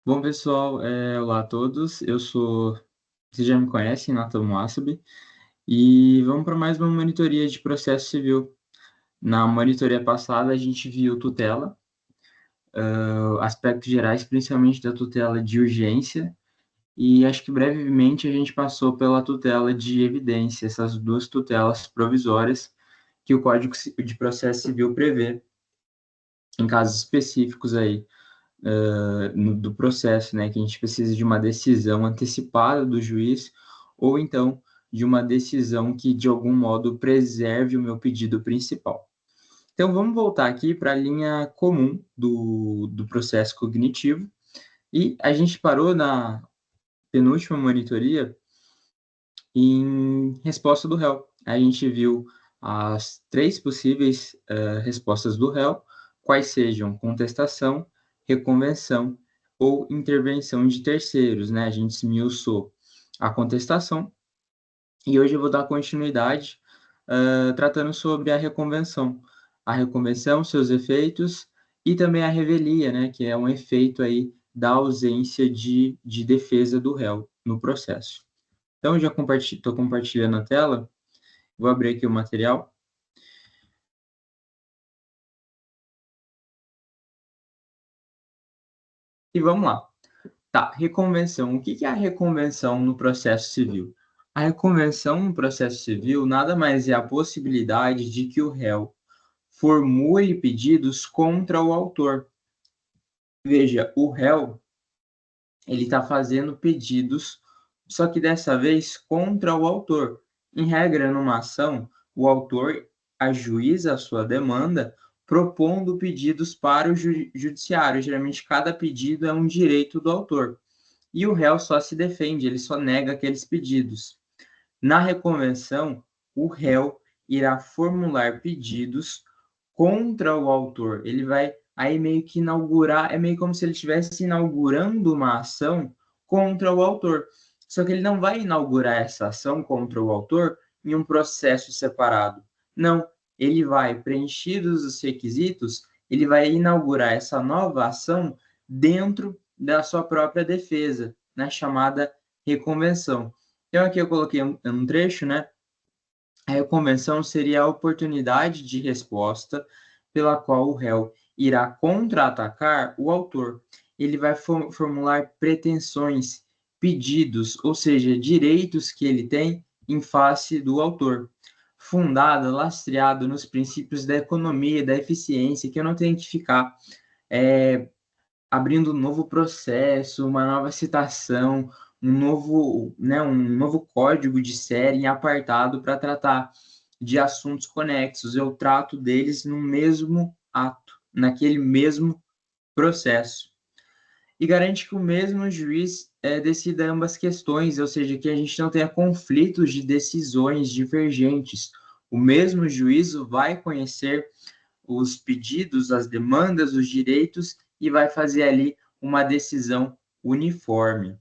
Bom, pessoal, olá a todos. Vocês já me conhecem, Nathan Muassab, e vamos para mais uma monitoria de processo civil. Na monitoria passada, a gente viu tutela, aspectos gerais, principalmente da tutela de urgência, e acho que brevemente a gente passou pela tutela de evidência, essas duas tutelas provisórias que o Código de Processo Civil prevê em casos específicos aí do processo, né, que a gente precisa de uma decisão antecipada do juiz, ou então de uma decisão que, de algum modo, preserve o meu pedido principal. Então, vamos voltar aqui para a linha comum do processo cognitivo, e a gente parou na penúltima monitoria em resposta do réu. A gente viu as três possíveis respostas do réu, quais sejam contestação, reconvenção ou intervenção de terceiros, né? A gente esmiuçou a contestação e hoje eu vou dar continuidade tratando sobre a reconvenção. A reconvenção, seus efeitos e também a revelia, né? Que é um efeito aí da ausência de defesa do réu no processo. Então, eu já estou compartilhando a tela. Vou abrir aqui o material. E vamos lá. Tá, reconvenção. O que é a reconvenção no processo civil? A reconvenção no processo civil nada mais é a possibilidade de que o réu formule pedidos contra o autor. Veja, o réu, ele está fazendo pedidos, só que dessa vez contra o autor. Em regra, numa ação, o autor ajuiza a sua demanda propondo pedidos para o judiciário. Geralmente, cada pedido é um direito do autor. E o réu só se defende, ele só nega aqueles pedidos. Na reconvenção, o réu irá formular pedidos contra o autor. Ele vai aí meio que inaugurar, é meio como se ele estivesse inaugurando uma ação contra o autor. Só que ele não vai inaugurar essa ação contra o autor em um processo separado. Não, ele vai, preenchidos os requisitos, ele vai inaugurar essa nova ação dentro da sua própria defesa, na chamada reconvenção. Então, aqui eu coloquei um trecho, né? A reconvenção seria a oportunidade de resposta pela qual o réu irá contra-atacar o autor. Ele vai formular pretensões, pedidos, ou seja, direitos que ele tem em face do autor. Fundada, lastreado nos princípios da economia, da eficiência, que eu não tenho que ficar abrindo um novo processo, uma nova citação, um novo código de série em apartado para tratar de assuntos conexos. Eu trato deles no mesmo ato, naquele mesmo processo. E garante que o mesmo juiz decida ambas questões, ou seja, que a gente não tenha conflitos de decisões divergentes. O mesmo juízo vai conhecer os pedidos, as demandas, os direitos e vai fazer ali uma decisão uniforme.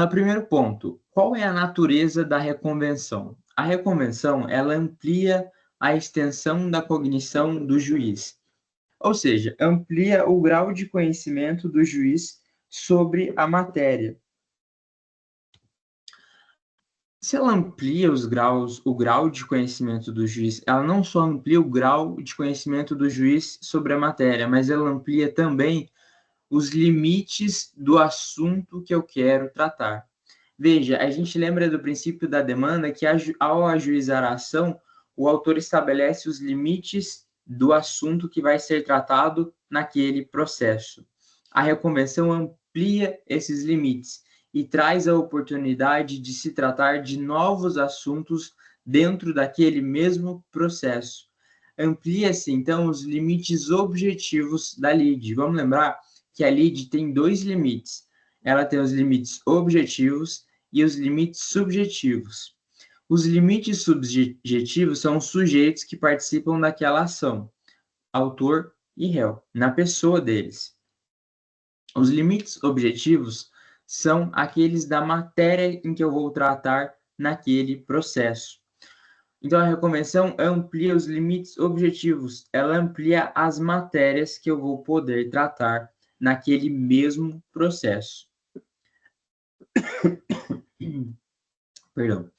Primeiro ponto, qual é a natureza da reconvenção? A reconvenção, ela amplia a extensão da cognição do juiz, ou seja, amplia o grau de conhecimento do juiz sobre a matéria. Se ela amplia o grau de conhecimento do juiz, ela não só amplia o grau de conhecimento do juiz sobre a matéria, mas ela amplia também os limites do assunto que eu quero tratar. Veja, a gente lembra do princípio da demanda que, ao ajuizar a ação, o autor estabelece os limites do assunto que vai ser tratado naquele processo. A reconvenção amplia esses limites e traz a oportunidade de se tratar de novos assuntos dentro daquele mesmo processo. Amplia-se, então, os limites objetivos da lide. Vamos lembrar que a lide tem dois limites. Ela tem os limites objetivos e os limites subjetivos. Os limites subjetivos são os sujeitos que participam daquela ação, autor e réu, na pessoa deles. Os limites objetivos são aqueles da matéria em que eu vou tratar naquele processo. Então, a reconvenção amplia os limites objetivos, ela amplia as matérias que eu vou poder tratar naquele mesmo processo. Perdão.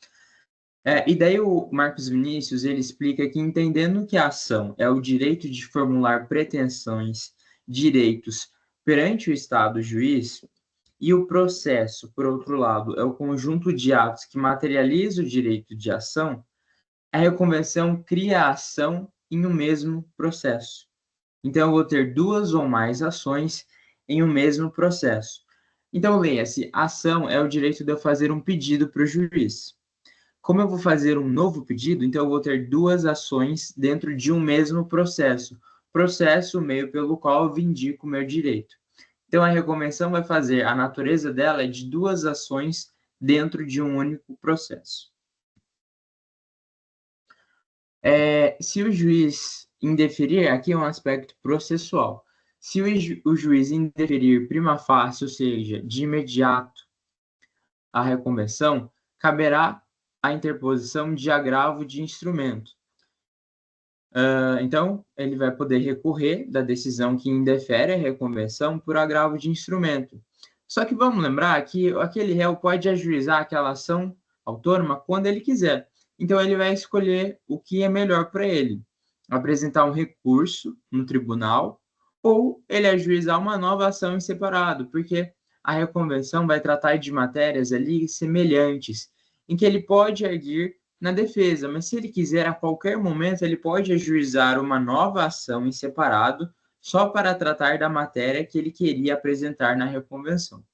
E daí o Marcos Vinícius, ele explica que entendendo que a ação é o direito de formular pretensões, direitos perante o Estado juiz, e o processo, por outro lado, é o conjunto de atos que materializa o direito de ação, a reconvenção cria a ação em um mesmo processo. Então, eu vou ter duas ou mais ações em um mesmo processo. Então, leia-se, ação é o direito de eu fazer um pedido para o juiz. Como eu vou fazer um novo pedido, então eu vou ter duas ações dentro de um mesmo processo. Processo, meio pelo qual eu vindico o meu direito. Então, a reconvenção vai fazer, a natureza dela é de duas ações dentro de um único processo. Se o juiz indeferir, aqui é um aspecto processual. Se o juiz indeferir prima facie, ou seja, de imediato, a reconvenção, caberá a interposição de agravo de instrumento. Então, ele vai poder recorrer da decisão que indefere a reconvenção por agravo de instrumento. Só que vamos lembrar que aquele réu pode ajuizar aquela ação autônoma quando ele quiser. Então, ele vai escolher o que é melhor para ele. Apresentar um recurso no tribunal ou ele ajuizar uma nova ação em separado, porque a reconvenção vai tratar de matérias ali semelhantes, em que ele pode agir na defesa, mas se ele quiser, a qualquer momento, ele pode ajuizar uma nova ação em separado só para tratar da matéria que ele queria apresentar na reconvenção.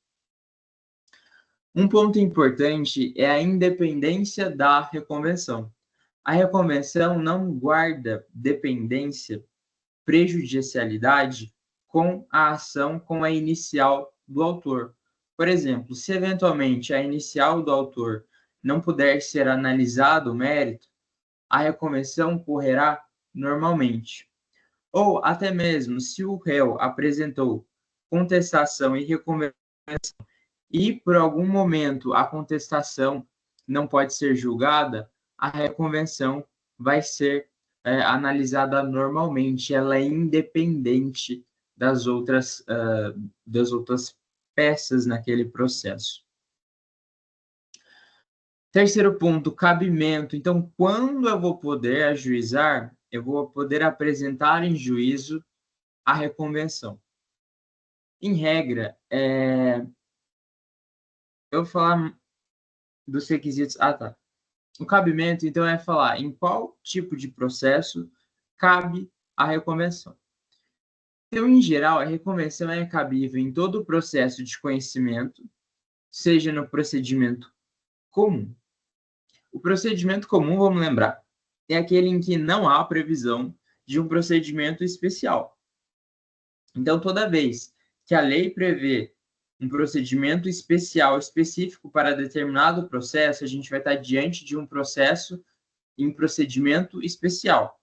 Um ponto importante é a independência da reconvenção. A reconvenção não guarda dependência, prejudicialidade com a ação com a inicial do autor. Por exemplo, se eventualmente a inicial do autor não puder ser analisado o mérito, a reconvenção correrá normalmente. Ou até mesmo se o réu apresentou contestação e reconvenção e por algum momento a contestação não pode ser julgada, a reconvenção vai ser analisada normalmente, ela é independente das outras peças naquele processo. Terceiro ponto, cabimento. Então, quando eu vou poder ajuizar, eu vou poder apresentar em juízo a reconvenção. Em regra, eu vou falar dos requisitos. Tá. O cabimento, então, é falar em qual tipo de processo cabe a reconvenção. Então, em geral, a reconvenção é cabível em todo o processo de conhecimento, seja no procedimento comum. O procedimento comum, vamos lembrar, é aquele em que não há previsão de um procedimento especial. Então, toda vez que a lei prevê um procedimento especial, específico para determinado processo, a gente vai estar diante de um processo em procedimento especial.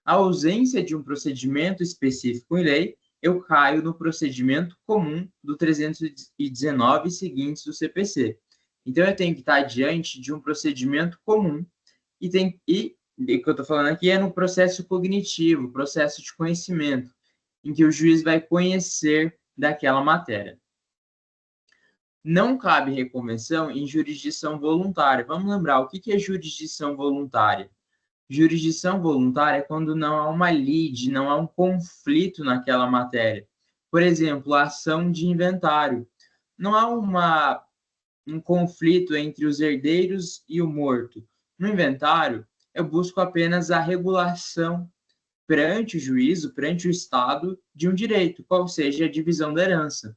A ausência de um procedimento específico em lei, eu caio no procedimento comum do 319 e seguintes do CPC. Então, eu tenho que estar diante de um procedimento comum e o que eu estou falando aqui é no processo cognitivo, processo de conhecimento, em que o juiz vai conhecer daquela matéria. Não cabe reconvenção em jurisdição voluntária. Vamos lembrar, o que é jurisdição voluntária? Jurisdição voluntária é quando não há uma lide, não há um conflito naquela matéria. Por exemplo, a ação de inventário. Não há um conflito entre os herdeiros e o morto. No inventário, eu busco apenas a regulação perante o juízo, perante o Estado, de um direito, qual seja a divisão da herança.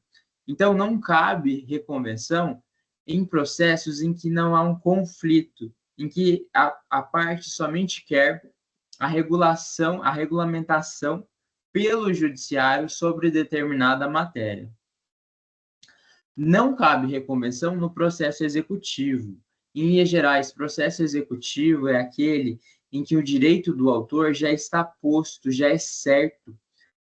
Então, não cabe reconvenção em processos em que não há um conflito, em que a parte somente quer a regulação, a regulamentação pelo judiciário sobre determinada matéria. Não cabe reconvenção no processo executivo. Em linhas gerais, processo executivo é aquele em que o direito do autor já está posto, já é certo.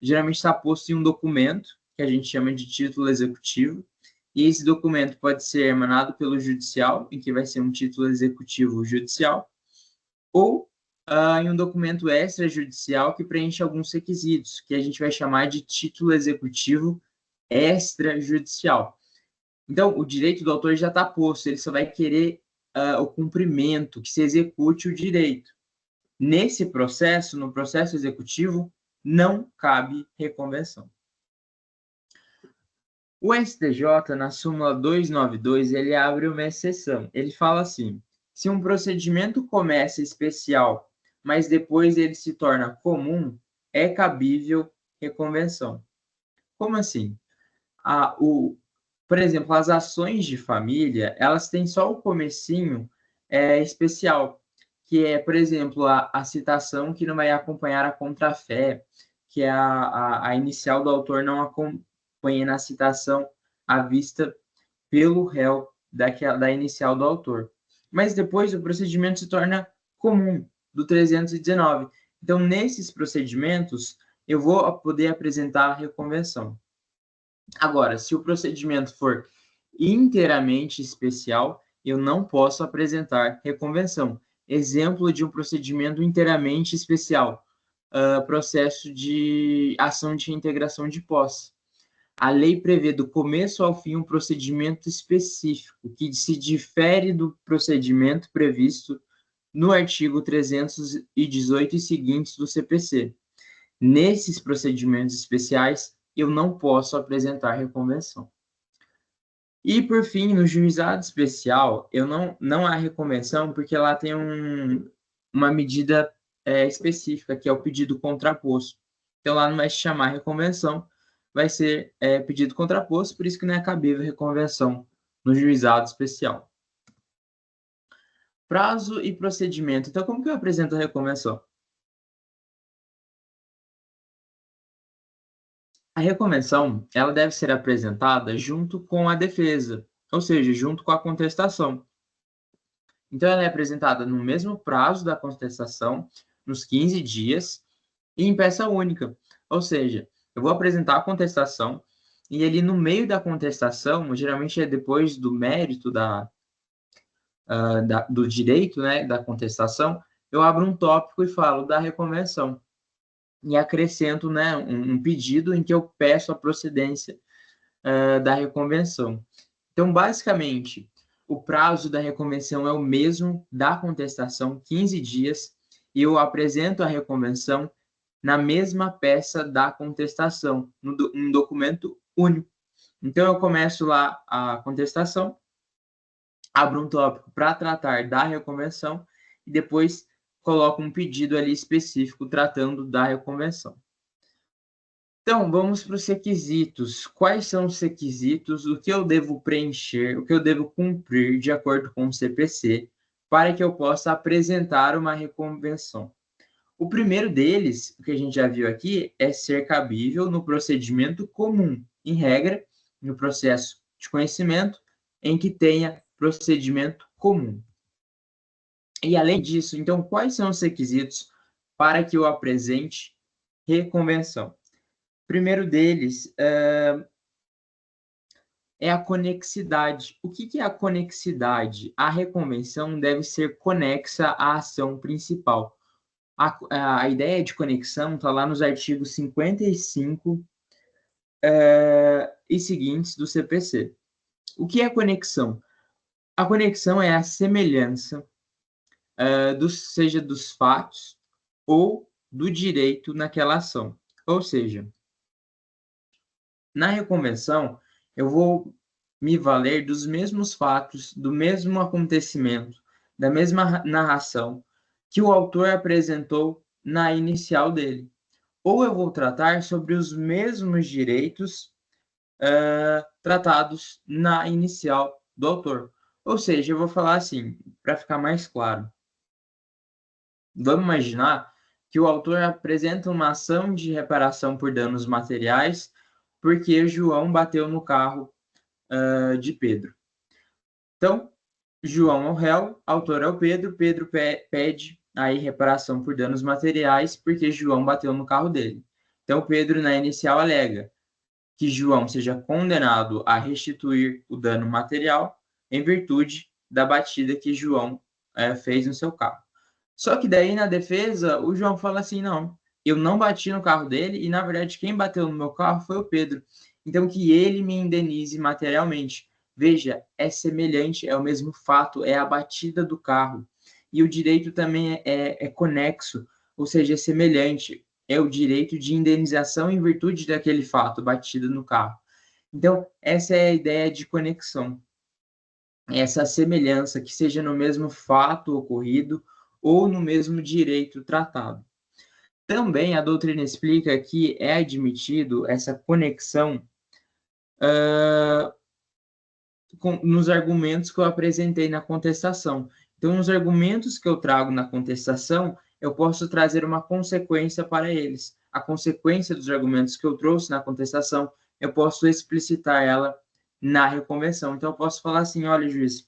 Geralmente está posto em um documento, que a gente chama de título executivo, e esse documento pode ser emanado pelo judicial, em que vai ser um título executivo judicial, ou em um documento extrajudicial que preenche alguns requisitos, que a gente vai chamar de título executivo extrajudicial. Então, o direito do autor já está posto, ele só vai querer o cumprimento, que se execute o direito. Nesse processo, no processo executivo, não cabe reconvenção. O STJ, na súmula 292, ele abre uma exceção. Ele fala assim: se um procedimento começa especial, mas depois ele se torna comum, é cabível reconvenção. Como assim? Por exemplo, as ações de família, elas têm só o comecinho especial, que é, por exemplo, a citação que não vai acompanhar a contrafé, que é a inicial do autor não acompanha na citação à vista pelo réu da inicial do autor. Mas depois o procedimento se torna comum, do 319. Então, nesses procedimentos, eu vou poder apresentar a reconvenção. Agora, se o procedimento for inteiramente especial, eu não posso apresentar reconvenção. Exemplo de um procedimento inteiramente especial, processo de ação de reintegração de posse. A lei prevê do começo ao fim um procedimento específico, que se difere do procedimento previsto no artigo 318 e seguintes do CPC. Nesses procedimentos especiais, eu não posso apresentar reconvenção. E, por fim, no juizado especial, não há reconvenção porque lá tem uma medida específica, que é o pedido contraposto. Então, lá não vai se chamar reconvenção, vai ser pedido contraposto, por isso que não é cabível reconvenção no juizado especial. Prazo e procedimento. Então, como que eu apresento a reconvenção? A reconvenção, ela deve ser apresentada junto com a defesa, ou seja, junto com a contestação. Então, ela é apresentada no mesmo prazo da contestação, nos 15 dias, e em peça única. Ou seja, eu vou apresentar a contestação, e ali no meio da contestação, geralmente é depois do mérito do direito, né, da contestação, eu abro um tópico e falo da reconvenção. E acrescento, né, um pedido em que eu peço a procedência da reconvenção. Então, basicamente, o prazo da reconvenção é o mesmo da contestação, 15 dias, e eu apresento a reconvenção na mesma peça da contestação, num documento único. Então, eu começo lá a contestação, abro um tópico para tratar da reconvenção e depois coloco um pedido ali específico tratando da reconvenção. Então, vamos para os requisitos. Quais são os requisitos? O que eu devo preencher? O que eu devo cumprir de acordo com o CPC para que eu possa apresentar uma reconvenção? O primeiro deles, que a gente já viu aqui, é ser cabível no procedimento comum, em regra, no processo de conhecimento, em que tenha procedimento comum. E além disso, então, quais são os requisitos para que eu apresente reconvenção? Primeiro deles é a conexidade. O que é a conexidade? A reconvenção deve ser conexa à ação principal. A ideia de conexão está lá nos artigos 55 e seguintes do CPC. O que é conexão? A conexão é a semelhança, seja dos fatos ou do direito naquela ação. Ou seja, na reconvenção, eu vou me valer dos mesmos fatos, do mesmo acontecimento, da mesma narração que o autor apresentou na inicial dele. Ou eu vou tratar sobre os mesmos direitos tratados na inicial do autor. Ou seja, eu vou falar assim, para ficar mais claro. Vamos imaginar que o autor apresenta uma ação de reparação por danos materiais porque João bateu no carro de Pedro. Então, João é o réu, autor é o Pedro, Pedro pede aí reparação por danos materiais porque João bateu no carro dele. Então, Pedro, na inicial, alega que João seja condenado a restituir o dano material em virtude da batida que João fez no seu carro. Só que daí, na defesa, o João fala assim, não, eu não bati no carro dele e, na verdade, quem bateu no meu carro foi o Pedro. Então, que ele me indenize materialmente. Veja, é semelhante, é o mesmo fato, é a batida do carro. E o direito também é conexo, ou seja, é semelhante. É o direito de indenização em virtude daquele fato, batida no carro. Então, essa é a ideia de conexão. Essa semelhança que seja no mesmo fato ocorrido ou no mesmo direito tratado. Também a doutrina explica que é admitido essa conexão nos argumentos que eu apresentei na contestação. Então, nos argumentos que eu trago na contestação, eu posso trazer uma consequência para eles. A consequência dos argumentos que eu trouxe na contestação, eu posso explicitar ela na reconvenção. Então, eu posso falar assim: olha, juiz,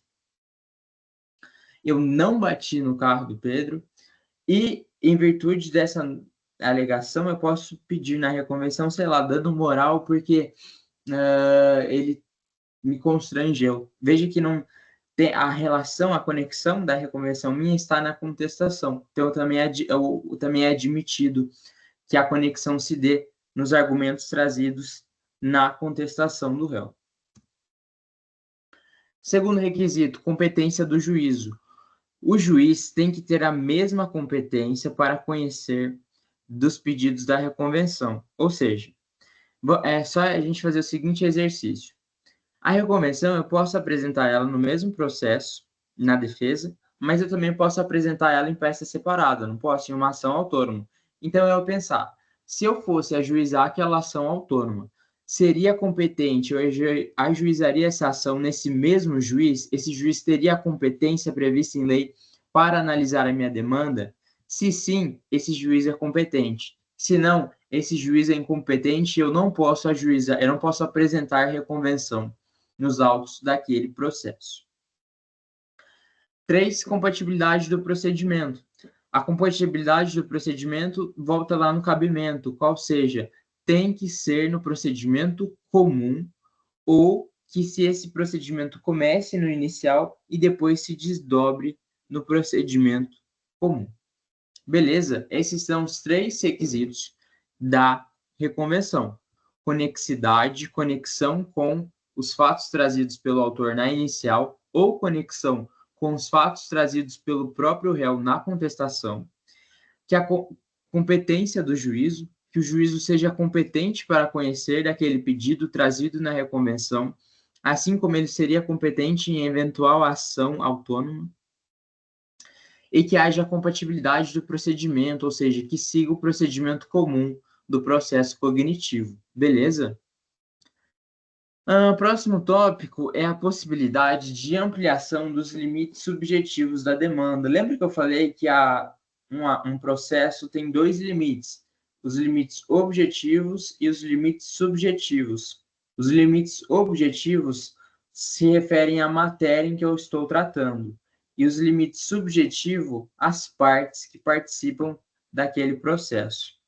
eu não bati no carro do Pedro, e, em virtude dessa alegação, eu posso pedir na reconvenção, sei lá, dando moral, porque ele me constrangeu. Veja que não tem a relação, a conexão da reconvenção minha está na contestação. Então, também é admitido que a conexão se dê nos argumentos trazidos na contestação do réu. Segundo requisito, competência do juízo. O juiz tem que ter a mesma competência para conhecer dos pedidos da reconvenção. Ou seja, é só a gente fazer o seguinte exercício. A reconvenção, eu posso apresentar ela no mesmo processo, na defesa, mas eu também posso apresentar ela em peça separada, não posso em uma ação autônoma. Então, eu pensar, se eu fosse ajuizar aquela ação autônoma, seria competente, eu ajuizaria essa ação nesse mesmo juiz? Esse juiz teria a competência prevista em lei para analisar a minha demanda? Se sim, esse juiz é competente. Se não, esse juiz é incompetente e eu não posso ajuizar, eu não posso apresentar reconvenção nos autos daquele processo. 3. Compatibilidade do procedimento. A compatibilidade do procedimento volta lá no cabimento, qual seja, tem que ser no procedimento comum ou que se esse procedimento comece no inicial e depois se desdobre no procedimento comum. Beleza? Esses são os 3 requisitos da reconvenção. Conexidade, conexão com os fatos trazidos pelo autor na inicial ou conexão com os fatos trazidos pelo próprio réu na contestação, que a competência do juízo, que o juízo seja competente para conhecer daquele pedido trazido na reconvenção, assim como ele seria competente em eventual ação autônoma, e que haja compatibilidade do procedimento, ou seja, que siga o procedimento comum do processo cognitivo. Beleza? Próximo tópico é a possibilidade de ampliação dos limites subjetivos da demanda. Lembra que eu falei que um processo tem 2 limites, os limites objetivos e os limites subjetivos. Os limites objetivos se referem à matéria em que eu estou tratando, e os limites subjetivos às partes que participam daquele processo.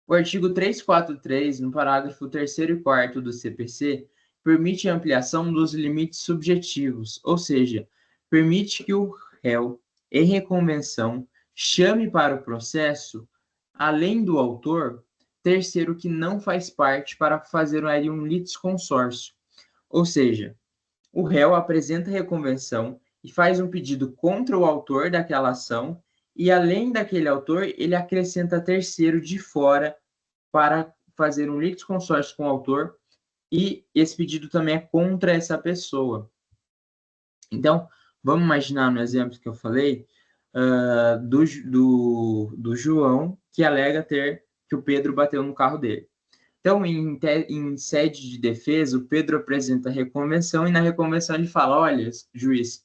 O artigo 343, no parágrafo 3º e 4º do CPC, permite a ampliação dos limites subjetivos, ou seja, permite que o réu, em reconvenção, chame para o processo, além do autor, terceiro que não faz parte para fazer aí um litisconsórcio. Ou seja, o réu apresenta a reconvenção e faz um pedido contra o autor daquela ação, e além daquele autor, ele acrescenta terceiro de fora para fazer um litisconsórcio com o autor, e esse pedido também é contra essa pessoa. Então, vamos imaginar no exemplo que eu falei, do João, que alega que o Pedro bateu no carro dele. Então, em sede de defesa, o Pedro apresenta a reconvenção e na reconvenção ele fala, olha, juiz,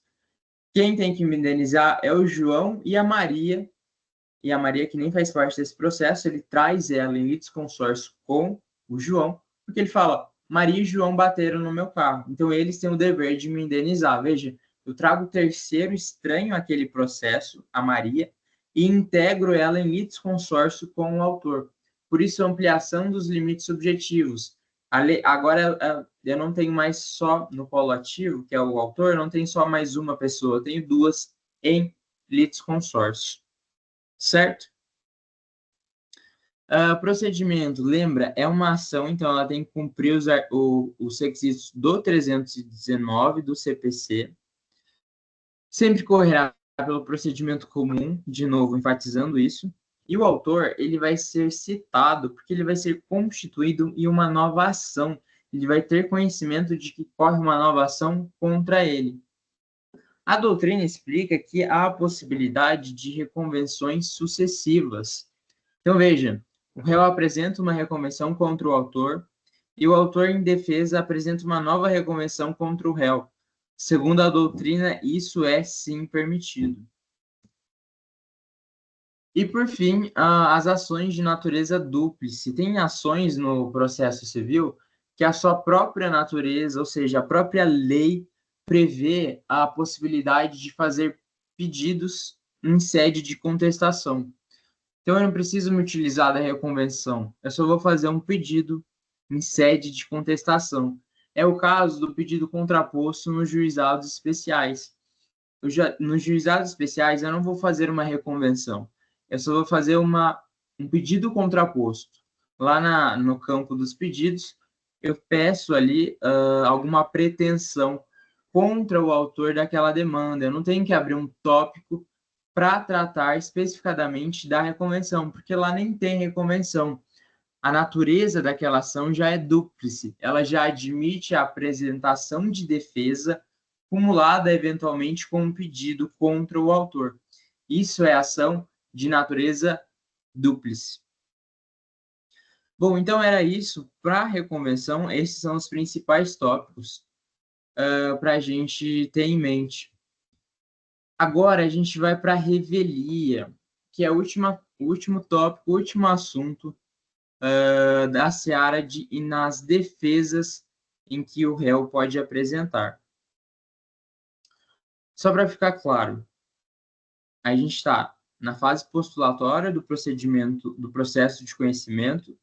quem tem que me indenizar é o João e a Maria que nem faz parte desse processo, ele traz ela em litisconsórcio com o João, porque ele fala, Maria e João bateram no meu carro, então eles têm o dever de me indenizar. Veja, eu trago terceiro estranho àquele processo, a Maria, e integro ela em litisconsórcio com o autor. Por isso, a ampliação dos limites subjetivos. Agora, eu não tenho mais só no polo ativo, que é o autor, eu não tenho só mais uma pessoa, eu tenho duas em litisconsórcio, certo? Procedimento, lembra, é uma ação, então ela tem que cumprir os requisitos do 319 do CPC, sempre correrá pelo procedimento comum, de novo, enfatizando isso, e o autor, ele vai ser citado, porque ele vai ser constituído em uma nova ação, ele vai ter conhecimento de que corre uma nova ação contra ele. A doutrina explica que há a possibilidade de reconvenções sucessivas. Então, veja, o réu apresenta uma reconvenção contra o autor e o autor em defesa apresenta uma nova reconvenção contra o réu. Segundo a doutrina, isso é sim permitido. E, por fim, as ações de natureza dúplice. Tem ações no processo civil que a sua própria natureza, ou seja, a própria lei, prevê a possibilidade de fazer pedidos em sede de contestação. Então, eu não preciso me utilizar da reconvenção, eu só vou fazer um pedido em sede de contestação. É o caso do pedido contraposto nos juizados especiais. Nos juizados especiais, eu não vou fazer uma reconvenção, eu só vou fazer um pedido contraposto. Lá no campo dos pedidos, eu peço ali alguma pretensão contra o autor daquela demanda. Eu não tenho que abrir um tópico para tratar especificadamente da reconvenção, porque lá nem tem reconvenção. A natureza daquela ação já é dúplice, ela já admite a apresentação de defesa cumulada eventualmente com um pedido contra o autor. Isso é ação de natureza dúplice. Bom, então era isso para a reconvenção. Esses são os principais tópicos para a gente ter em mente. Agora a gente vai para a revelia, que é o último tópico, o último assunto da seara e nas defesas em que o réu pode apresentar. Só para ficar claro, a gente está na fase postulatória do procedimento, do processo de conhecimento,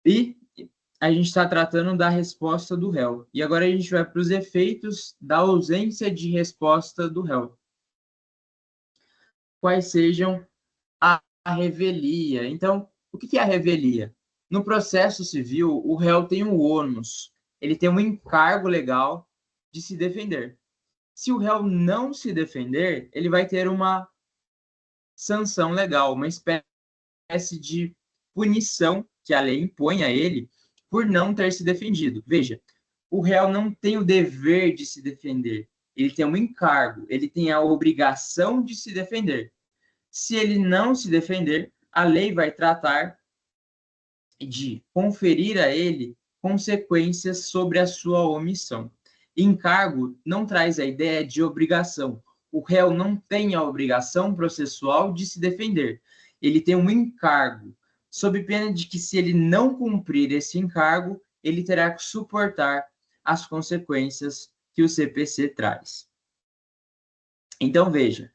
e a gente está tratando da resposta do réu. E agora a gente vai para os efeitos da ausência de resposta do réu. Quais sejam a revelia. Então, o que é a revelia? No processo civil, o réu tem um ônus, ele tem um encargo legal de se defender. Se o réu não se defender, ele vai ter uma sanção legal, uma espécie de punição que a lei impõe a ele por não ter se defendido. Veja, o réu não tem o dever de se defender, ele tem um encargo, ele tem a obrigação de se defender. Se ele não se defender, a lei vai tratar de conferir a ele consequências sobre a sua omissão. Encargo não traz a ideia de obrigação. O réu não tem a obrigação processual de se defender. Ele tem um encargo, sob pena de que, se ele não cumprir esse encargo, ele terá que suportar as consequências que o CPC traz. Então, veja,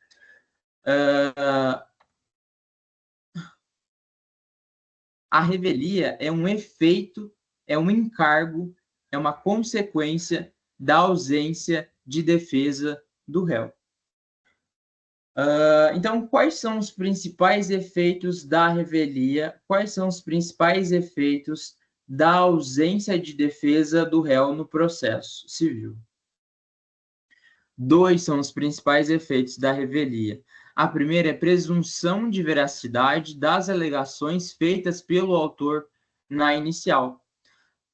a revelia é um efeito, é um encargo, é uma consequência da ausência de defesa do réu. Então, quais são os principais efeitos da revelia? Quais são os principais efeitos da ausência de defesa do réu no processo civil? 2 são os principais efeitos da revelia. A primeira é presunção de veracidade das alegações feitas pelo autor na inicial.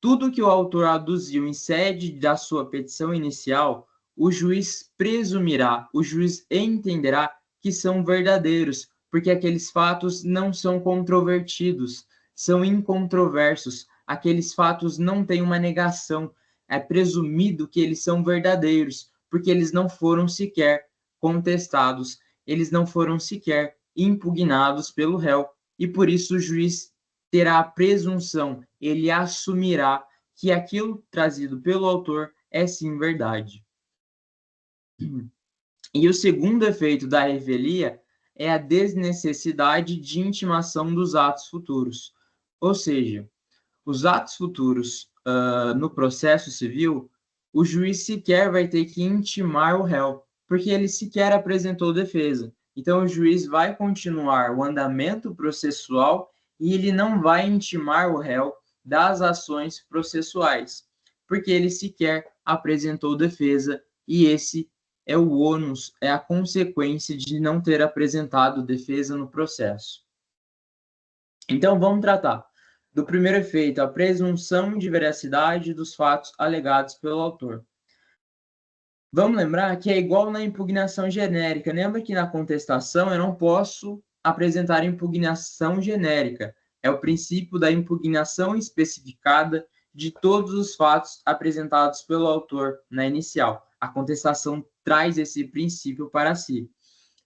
Tudo que o autor aduziu em sede da sua petição inicial, o juiz presumirá, o juiz entenderá que são verdadeiros, porque aqueles fatos não são controvertidos, são incontroversos. Aqueles fatos não têm uma negação. É presumido que eles são verdadeiros, porque eles não foram sequer contestados, eles não foram sequer impugnados pelo réu, e por isso o juiz terá a presunção, ele assumirá que aquilo trazido pelo autor é sim verdade. E o segundo efeito da revelia é a desnecessidade de intimação dos atos futuros. Ou seja, os atos futuros no processo civil, o juiz sequer vai ter que intimar o réu. porque ele sequer apresentou defesa. Então, o juiz vai continuar o andamento processual e ele não vai intimar o réu das ações processuais, porque ele sequer apresentou defesa e esse é o ônus, é a consequência de não ter apresentado defesa no processo. Então, vamos tratar do primeiro efeito, a presunção de veracidade dos fatos alegados pelo autor. Vamos lembrar que é igual na impugnação genérica. Lembra que na contestação eu não posso apresentar impugnação genérica. É o princípio da impugnação especificada de todos os fatos apresentados pelo autor na inicial. A contestação traz esse princípio para si.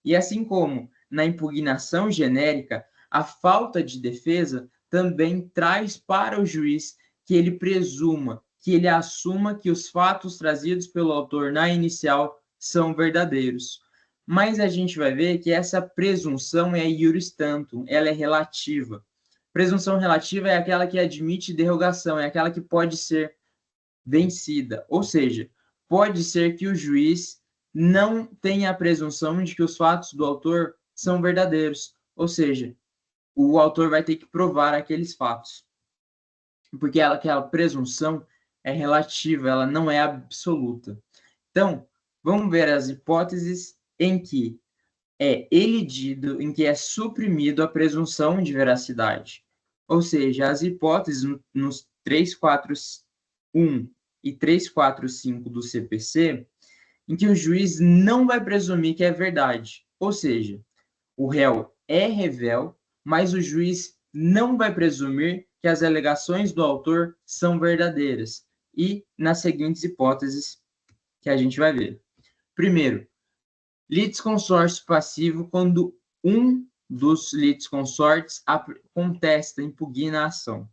E assim como na impugnação genérica, a falta de defesa também traz para o juiz que ele presuma, que ele assuma que os fatos trazidos pelo autor na inicial são verdadeiros. Mas a gente vai ver que essa presunção é iuris tantum, ela é relativa. Presunção relativa é aquela que admite derrogação, é aquela que pode ser vencida. Ou seja, pode ser que o juiz não tenha a presunção de que os fatos do autor são verdadeiros. Ou seja, o autor vai ter que provar aqueles fatos. Porque aquela presunção é relativa, ela não é absoluta. Então, vamos ver as hipóteses em que é elidido, em que é suprimido a presunção de veracidade. Ou seja, as hipóteses nos 341 e 345 do CPC, em que o juiz não vai presumir que é verdade. Ou seja, o réu é revel, mas o juiz não vai presumir que as alegações do autor são verdadeiras. E nas seguintes hipóteses que a gente vai ver. Primeiro, litisconsórcio passivo quando um dos litisconsortes contesta, impugna a ação.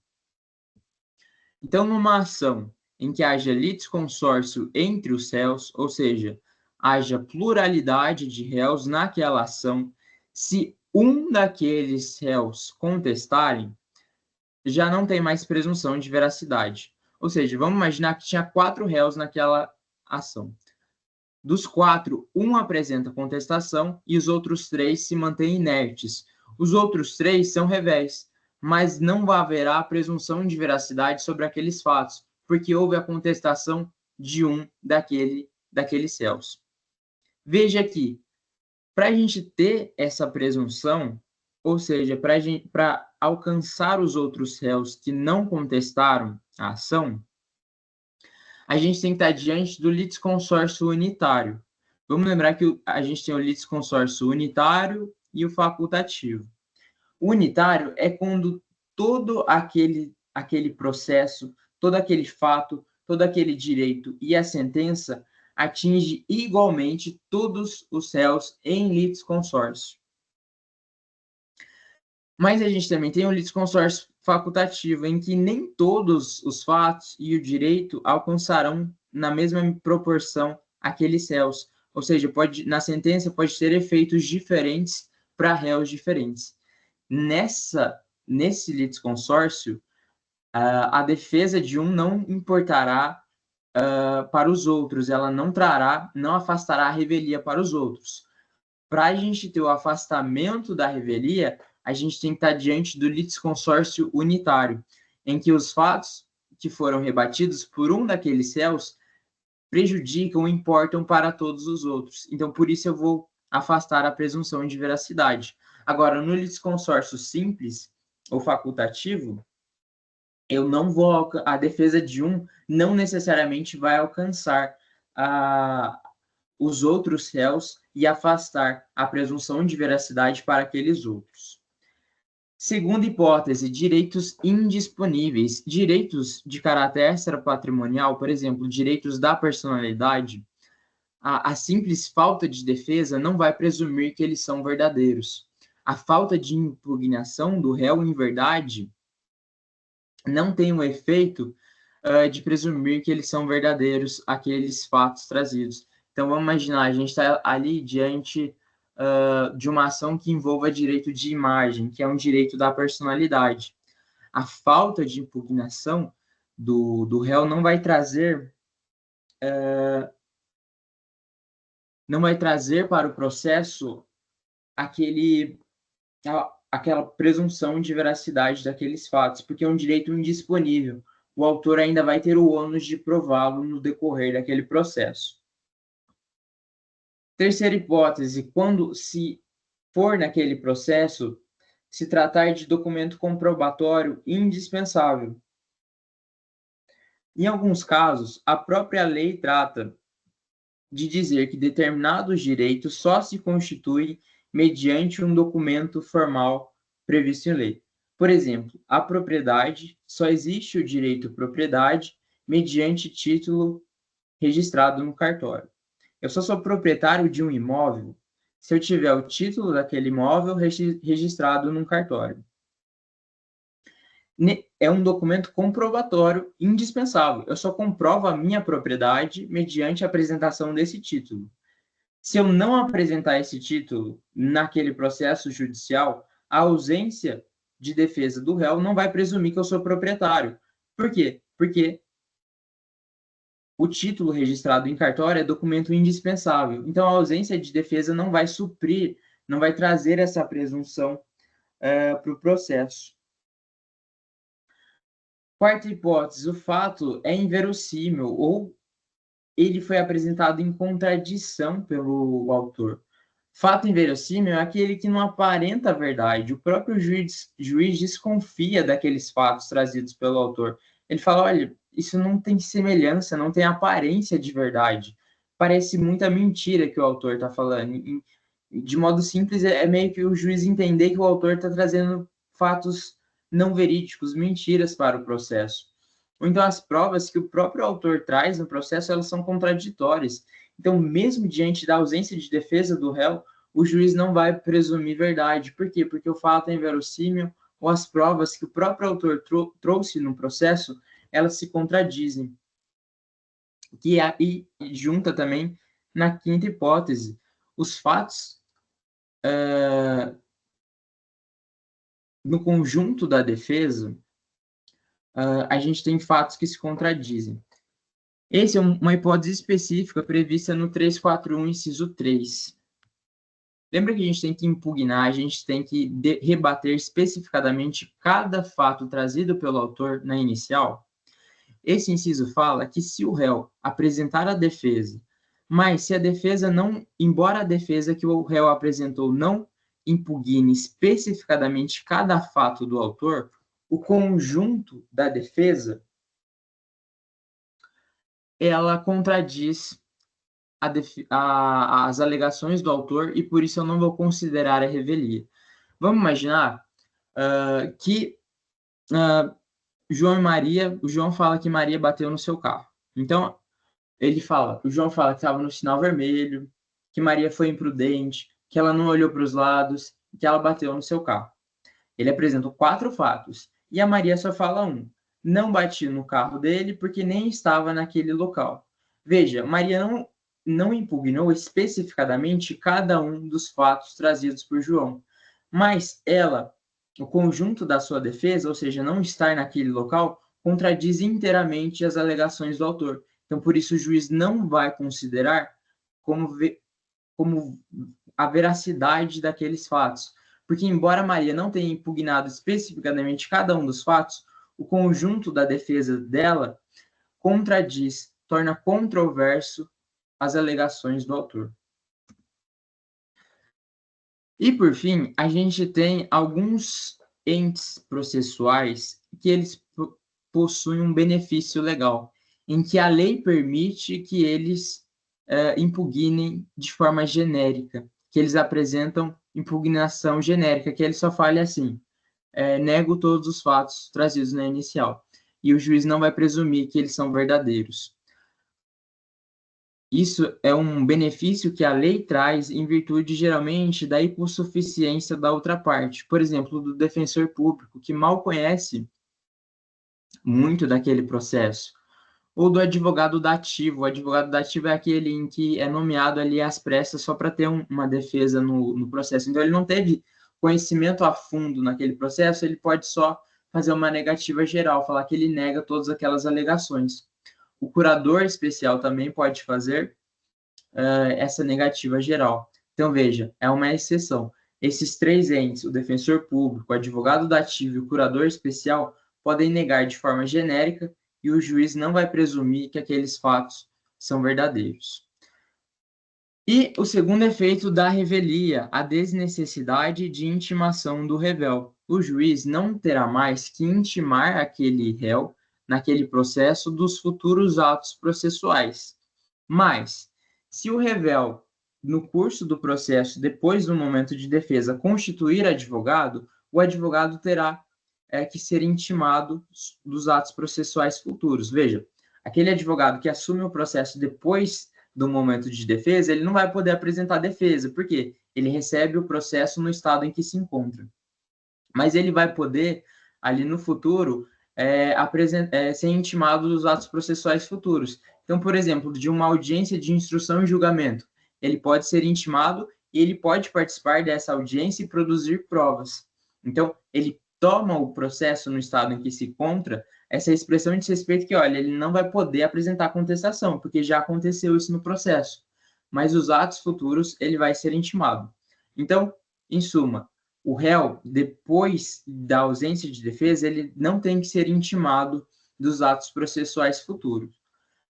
Então, numa ação em que haja litisconsórcio entre os réus, ou seja, haja pluralidade de réus naquela ação, se um daqueles réus contestarem, já não tem mais presunção de veracidade. Ou seja, vamos imaginar que tinha 4 réus naquela ação. Dos 4, um apresenta contestação e os outros 3 se mantêm inertes. Os outros 3 são revéis, mas não haverá presunção de veracidade sobre aqueles fatos, porque houve a contestação de um daqueles réus. Veja que, para a gente ter essa presunção, ou seja, para alcançar os outros réus que não contestaram a ação, a gente tem que estar diante do litisconsórcio unitário. Vamos lembrar que a gente tem o litisconsórcio unitário e o facultativo. O unitário é quando todo aquele processo, todo aquele fato, todo aquele direito e a sentença atinge igualmente todos os réus em litisconsórcio. Mas a gente também tem o litisconsórcio facultativo, em que nem todos os fatos e o direito alcançarão na mesma proporção aqueles réus. Ou seja, na sentença pode ter efeitos diferentes para réus diferentes. Nesse litisconsórcio, a defesa de um não importará para os outros, ela não afastará a revelia para os outros. Para a gente ter o afastamento da revelia, a gente tem que estar diante do litisconsórcio unitário, em que os fatos que foram rebatidos por um daqueles réus prejudicam ou importam para todos os outros. Então, por isso eu vou afastar a presunção de veracidade. Agora, no litisconsórcio simples ou facultativo, a defesa de um não necessariamente vai alcançar os outros réus e afastar a presunção de veracidade para aqueles outros. Segunda hipótese, direitos indisponíveis. Direitos de caráter extrapatrimonial, por exemplo, direitos da personalidade, a simples falta de defesa não vai presumir que eles são verdadeiros. A falta de impugnação do réu em verdade não tem o efeito de presumir que eles são verdadeiros, aqueles fatos trazidos. Então, vamos imaginar, a gente está ali diante de uma ação que envolva direito de imagem, que é um direito da personalidade. A falta de impugnação do réu não vai trazer não vai trazer para o processo aquela presunção de veracidade daqueles fatos, porque é um direito indisponível. O autor ainda vai ter o ônus de prová-lo no decorrer daquele processo. Terceira hipótese, quando se for naquele processo se tratar de documento comprobatório indispensável. Em alguns casos, a própria lei trata de dizer que determinados direitos só se constituem mediante um documento formal previsto em lei. Por exemplo, a propriedade, só existe o direito à propriedade mediante título registrado no cartório. Eu só sou proprietário de um imóvel se eu tiver o título daquele imóvel registrado num cartório. É um documento comprobatório indispensável. Eu só comprovo a minha propriedade mediante a apresentação desse título. Se eu não apresentar esse título naquele processo judicial, a ausência de defesa do réu não vai presumir que eu sou proprietário. Por quê? Porque o título registrado em cartório é documento indispensável. Então, a ausência de defesa não vai suprir, não vai trazer essa presunção para o processo. Quarta hipótese, o fato é inverossímil ou ele foi apresentado em contradição pelo autor. Fato inverossímil é aquele que não aparenta a verdade. O próprio juiz desconfia daqueles fatos trazidos pelo autor. Ele fala, olha, isso não tem semelhança, não tem aparência de verdade. Parece muita mentira que o autor está falando. De modo simples, é meio que o juiz entender que o autor está trazendo fatos não verídicos, mentiras para o processo. Ou então as provas que o próprio autor traz no processo, elas são contraditórias. Então, mesmo diante da ausência de defesa do réu, o juiz não vai presumir verdade. Por quê? Porque o fato é inverossímil ou as provas que o próprio autor trouxe no processo, elas se contradizem. E junta também na quinta hipótese, os fatos no conjunto da defesa, a gente tem fatos que se contradizem. Essa é uma hipótese específica prevista no 341, inciso 3. Lembra que a gente tem que impugnar, a gente tem que rebater especificadamente cada fato trazido pelo autor na inicial? Esse inciso fala que se o réu apresentar a defesa, mas se a defesa não, embora a defesa que o réu apresentou não impugne especificadamente cada fato do autor, o conjunto da defesa ela contradiz as alegações do autor e por isso eu não vou considerar a revelia. Vamos imaginar que o João fala que Maria bateu no seu carro. Então, o João fala que estava no sinal vermelho, que Maria foi imprudente, que ela não olhou para os lados, que ela bateu no seu carro. Ele apresenta 4 fatos e a Maria só fala um. Não bati no carro dele porque nem estava naquele local. Veja, Maria não impugnou especificadamente cada um dos fatos trazidos por João, mas o conjunto da sua defesa, ou seja, não estar naquele local, contradiz inteiramente as alegações do autor. Então, por isso, o juiz não vai considerar como a veracidade daqueles fatos. Porque, embora Maria não tenha impugnado especificadamente cada um dos fatos, o conjunto da defesa dela contradiz, torna controverso as alegações do autor. E, por fim, a gente tem alguns entes processuais que eles possuem um benefício legal, em que a lei permite que eles impugnem de forma genérica, que eles apresentam impugnação genérica, que ele só fale assim, nego todos os fatos trazidos na inicial, e o juiz não vai presumir que eles são verdadeiros. Isso é um benefício que a lei traz em virtude, geralmente, da hipossuficiência da outra parte. Por exemplo, do defensor público, que mal conhece muito daquele processo. Ou do advogado dativo. O advogado dativo é aquele em que é nomeado ali às pressas só para ter uma defesa no processo. Então, ele não teve conhecimento a fundo naquele processo, ele pode só fazer uma negativa geral, falar que ele nega todas aquelas alegações. O curador especial também pode fazer essa negativa geral. Então, veja, é uma exceção. Esses três entes, o defensor público, o advogado dativo e o curador especial, podem negar de forma genérica e o juiz não vai presumir que aqueles fatos são verdadeiros. E o segundo efeito da revelia, a desnecessidade de intimação do réu. O juiz não terá mais que intimar aquele réu, naquele processo, dos futuros atos processuais. Mas, se o réu, no curso do processo, depois do momento de defesa, constituir advogado, o advogado terá que ser intimado dos atos processuais futuros. Veja, aquele advogado que assume o processo depois do momento de defesa, ele não vai poder apresentar defesa, porque ele recebe o processo no estado em que se encontra. Mas ele vai poder, ali no futuro, ser intimado dos atos processuais futuros. Então, por exemplo, de uma audiência de instrução e julgamento, ele pode ser intimado e ele pode participar dessa audiência e produzir provas. Então, ele toma o processo no estado em que se encontra, essa expressão de respeito que, olha, ele não vai poder apresentar contestação, porque já aconteceu isso no processo. Mas os atos futuros, ele vai ser intimado. Então, em suma, o réu, depois da ausência de defesa, ele não tem que ser intimado dos atos processuais futuros.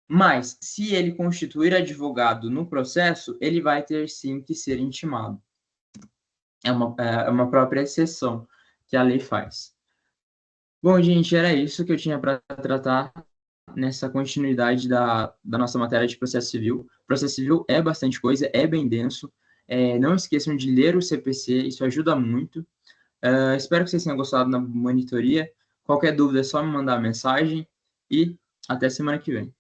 Mas, se ele constituir advogado no processo, ele vai ter sim que ser intimado. É uma própria exceção que a lei faz. Bom, gente, era isso que eu tinha para tratar nessa continuidade da nossa matéria de processo civil. Processo civil é bastante coisa, é bem denso. Não esqueçam de ler o CPC, isso ajuda muito. Espero que vocês tenham gostado da monitoria. Qualquer dúvida é só me mandar mensagem e até semana que vem.